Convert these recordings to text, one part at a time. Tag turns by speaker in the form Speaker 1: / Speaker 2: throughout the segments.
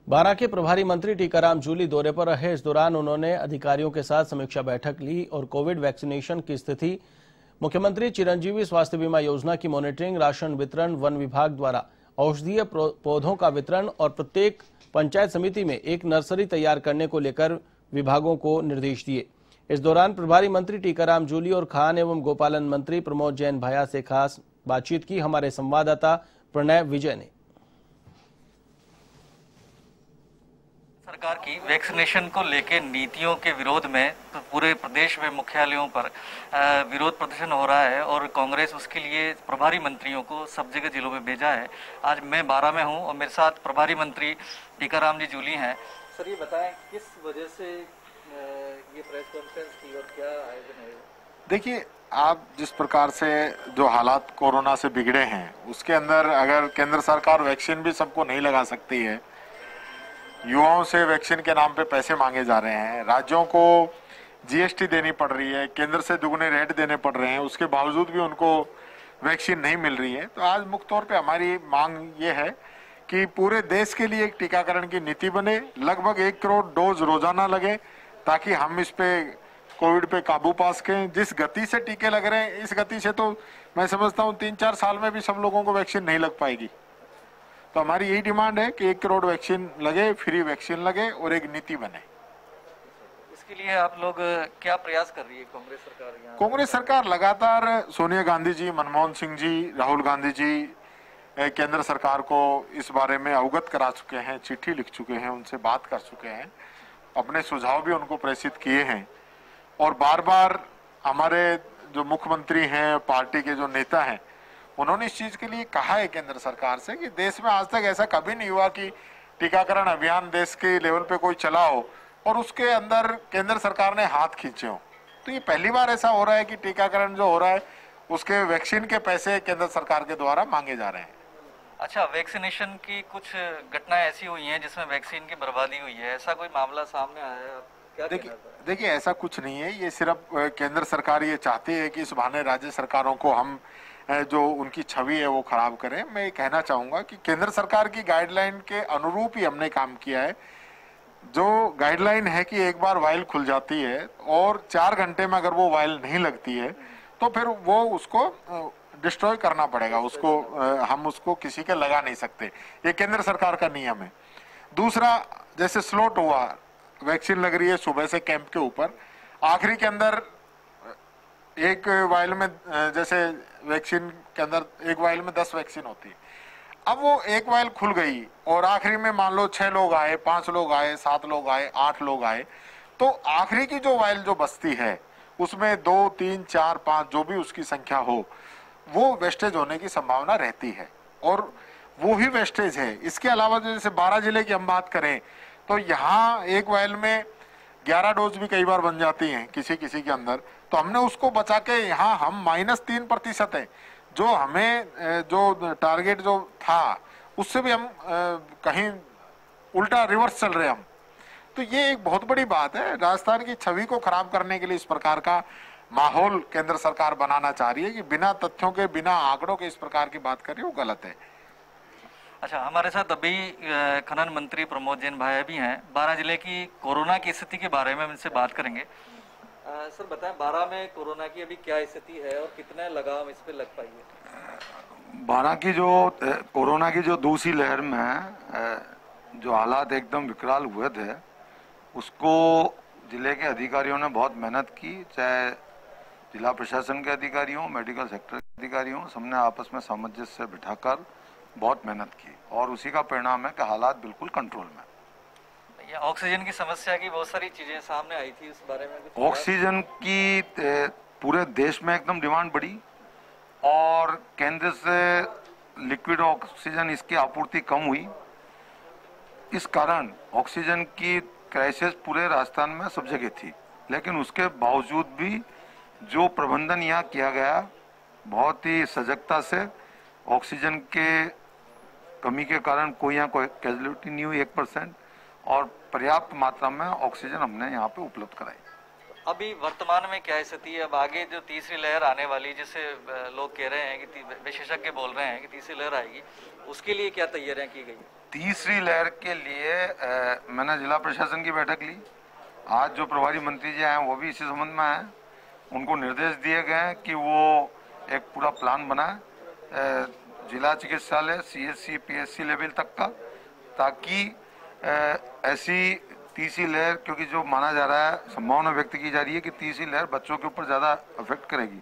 Speaker 1: बारां के प्रभारी मंत्री टीकाराम जूली दौरे पर रहे। इस दौरान उन्होंने अधिकारियों के साथ समीक्षा बैठक ली और कोविड वैक्सीनेशन की स्थिति, मुख्यमंत्री चिरंजीवी स्वास्थ्य बीमा योजना की मॉनिटरिंग, राशन वितरण, वन विभाग द्वारा औषधीय पौधों का वितरण और प्रत्येक पंचायत समिति में एक नर्सरी तैयार करने को लेकर विभागों को निर्देश दिए। इस दौरान प्रभारी मंत्री टीकाराम जूली और खान एवं गोपालन मंत्री प्रमोद जैन भाया से खास बातचीत की। हमारे संवाददाता प्रणय विजय ने
Speaker 2: सरकार की वैक्सीनेशन को लेकर नीतियों के विरोध में पूरे प्रदेश में मुख्यालयों पर विरोध प्रदर्शन हो रहा है और कांग्रेस उसके लिए प्रभारी मंत्रियों को सब जगह जिलों में भेजा है। आज मैं बारां में हूं और मेरे साथ प्रभारी मंत्री टीकाराम जी जूली हैं। सर, ये बताएं किस वजह से ये प्रेस कॉन्फ्रेंस की और क्या आयोजन है?
Speaker 3: देखिए, आप जिस प्रकार से जो हालात कोरोना से बिगड़े हैं उसके अंदर अगर केंद्र सरकार वैक्सीन भी सबको नहीं लगा सकती है, युवाओं से वैक्सीन के नाम पे पैसे मांगे जा रहे हैं, राज्यों को जीएसटी देनी पड़ रही है, केंद्र से दुगने रेट देने पड़ रहे हैं, उसके बावजूद भी उनको वैक्सीन नहीं मिल रही है। तो आज मुख्य तौर पे हमारी मांग ये है कि पूरे देश के लिए एक टीकाकरण की नीति बने, लगभग 1 करोड़ डोज रोजाना लगे ताकि हम इस पे कोविड पे काबू पा सकें। जिस गति से टीके लग रहे हैं, इस गति से तो मैं समझता हूँ 3-4 साल में भी सब लोगों को वैक्सीन नहीं लग पाएगी। तो हमारी यही डिमांड है कि 1 करोड़ वैक्सीन लगे, फ्री वैक्सीन लगे और एक नीति बने।
Speaker 2: इसके लिए आप लोग क्या प्रयास कर रही है कांग्रेस सरकार?
Speaker 3: कांग्रेस सरकार लगातार सोनिया गांधी जी, मनमोहन सिंह जी, राहुल गांधी जी केंद्र सरकार को इस बारे में अवगत करा चुके हैं, चिट्ठी लिख चुके हैं, उनसे बात कर चुके हैं, अपने सुझाव भी उनको प्रेषित किए हैं और बार बार हमारे जो मुख्यमंत्री हैं, पार्टी के जो नेता हैं, उन्होंने इस चीज के लिए कहा है केंद्र सरकार से कि देश में आज तक ऐसा कभी नहीं हुआ कि टीकाकरण अभियान देश के लेवल पे कोई चला हो और उसके अंदर केंद्र सरकार ने हाथ खींचे हो। तो ये पहली बार ऐसा हो रहा है कि टीकाकरण जो हो रहा है उसके वैक्सीन के पैसे केंद्र सरकार के द्वारा मांगे जा रहे हैं।
Speaker 2: अच्छा, वैक्सीनेशन की कुछ घटनाएं ऐसी हुई हैं जिसमें वैक्सीन की बर्बादी हुई है, ऐसा कोई मामला सामने आया है? क्या
Speaker 3: देखिए, ऐसा कुछ नहीं है। ये सिर्फ केंद्र सरकार ये चाहती है कि इस बहाने राज्य सरकारों को हम जो उनकी छवि है वो खराब करें। मैं ये कहना चाहूंगा कि केंद्र सरकार की गाइडलाइन के अनुरूप ही हमने काम किया है। जो गाइडलाइन है कि एक बार वाइल खुल जाती है और 4 घंटे में अगर वो वाइल नहीं लगती है तो फिर वो उसको डिस्ट्रॉय करना पड़ेगा, उसको हम उसको किसी के लगा नहीं सकते। ये केंद्र सरकार का नियम है। दूसरा, जैसे स्लॉट हुआ, वैक्सीन लग रही है सुबह से कैंप के ऊपर, आखिरी के अंदर एक वाइल में, जैसे वैक्सीन के अंदर एक वाइल में 10 वैक्सीन होती है, अब वो एक वाइल खुल गई और आखिरी में मान लो 6 लोग आए, 5 लोग आए, 7 लोग आए, 8 लोग आए, तो आखिरी की जो वाइल जो बचती है उसमें 2, 3, 4, 5 जो भी उसकी संख्या हो, वो वेस्टेज होने की संभावना रहती है और वो ही वेस्टेज है। इसके अलावा जैसे 12 जिले की हम बात करें तो यहाँ एक वाइल में 11 डोज भी कई बार बन जाती हैं किसी किसी के अंदर, तो हमने उसको बचा के यहाँ हम -3% है, जो हमें जो टारगेट जो था उससे भी हम कहीं उल्टा रिवर्स चल रहे हम। तो ये एक बहुत बड़ी बात है। राजस्थान की छवि को खराब करने के लिए इस प्रकार का माहौल केंद्र सरकार बनाना चाह रही है कि बिना तथ्यों के, बिना आंकड़ों के इस प्रकार की बात कर रही है, वो गलत है।
Speaker 2: अच्छा, हमारे साथ अभी खनन मंत्री प्रमोद जैन भाई भी हैं। बारां जिले की कोरोना की स्थिति के बारे में इनसे बात करेंगे। सर बताएं, बारां में कोरोना की अभी क्या स्थिति है और कितने लगाम इस पे लग पाई है?
Speaker 4: बारां की जो कोरोना की जो दूसरी लहर में जो हालात एकदम विकराल हुए थे, उसको जिले के अधिकारियों ने बहुत मेहनत की, चाहे जिला प्रशासन के अधिकारियों, मेडिकल सेक्टर के अधिकारियों, सबने आपस में सामंजस्य बिठाकर बहुत मेहनत की और उसी का परिणाम है कि हालात बिल्कुल कंट्रोल में।
Speaker 2: ये ऑक्सीजन की समस्या की बहुत सारी चीजें सामने आई थी, उस बारे में कुछ?
Speaker 4: ऑक्सीजन की पूरे देश में एकदम डिमांड बढ़ी और केंद्र से लिक्विड ऑक्सीजन इसकी आपूर्ति कम हुई। इस कारण ऑक्सीजन की क्राइसिस पूरे राजस्थान में सब जगह थी, लेकिन उसके बावजूद भी जो प्रबंधन यहाँ किया गया, बहुत ही सजगता से, ऑक्सीजन के कमी के कारण कोई यहाँ कोई कैजुअलिटी नहीं हुई 1%, और पर्याप्त मात्रा में ऑक्सीजन हमने यहाँ पे उपलब्ध कराई।
Speaker 2: अभी वर्तमान में क्या स्थिति है? अब आगे जो तीसरी लहर आने वाली, जिसे लोग कह रहे हैं कि विशेषज्ञ बोल रहे हैं कि तीसरी लहर आएगी, उसके लिए क्या तैयारियां की गई?
Speaker 4: तीसरी लहर के लिए मैंने जिला प्रशासन की बैठक ली। आज जो प्रभारी मंत्री जी आए वो भी इसी संबंध में आए। उनको निर्देश दिए गए हैं कि वो एक पूरा प्लान बनाए जिला चिकित्सालय CHC PHC लेवल तक का, ताकि ऐसी तीसरी लहर, क्योंकि जो माना जा रहा है, संभावना व्यक्त की जा रही है कि तीसरी लहर बच्चों के ऊपर ज़्यादा अफेक्ट करेगी,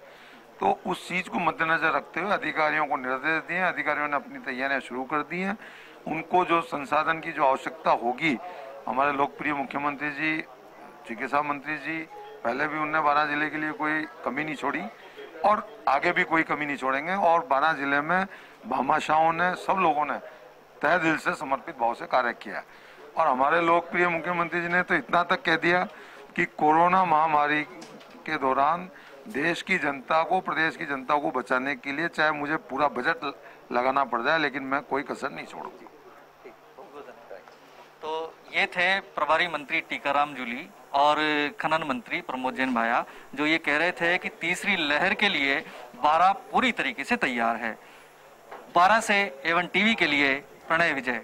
Speaker 4: तो उस चीज़ को मद्देनजर रखते हुए अधिकारियों को निर्देश दिए। अधिकारियों ने अपनी तैयारियां शुरू कर दी हैं। उनको जो संसाधन की जो आवश्यकता होगी, हमारे लोकप्रिय मुख्यमंत्री जी, चिकित्सा मंत्री जी, पहले भी उन्होंने 12 जिले के लिए कोई कमी नहीं छोड़ी और आगे भी कोई कमी नहीं छोड़ेंगे। और 12 जिले में भामाशाहों ने, सब लोगों ने तहे दिल से समर्पित भाव से कार्य किया। और हमारे लोकप्रिय मुख्यमंत्री जी ने तो इतना तक कह दिया कि कोरोना महामारी के दौरान देश की जनता को, प्रदेश की जनता को बचाने के लिए चाहे मुझे पूरा बजट लगाना पड़ जाए, लेकिन मैं कोई कसर नहीं छोड़ूंगी।
Speaker 2: तो ये थे प्रभारी मंत्री टीकाराम जूली और खनन मंत्री प्रमोद जैन भाया, जो ये कह रहे थे कि तीसरी लहर के लिए 12 पूरी तरीके से तैयार है। 12 से A1 TV के लिए प्रणय विजय।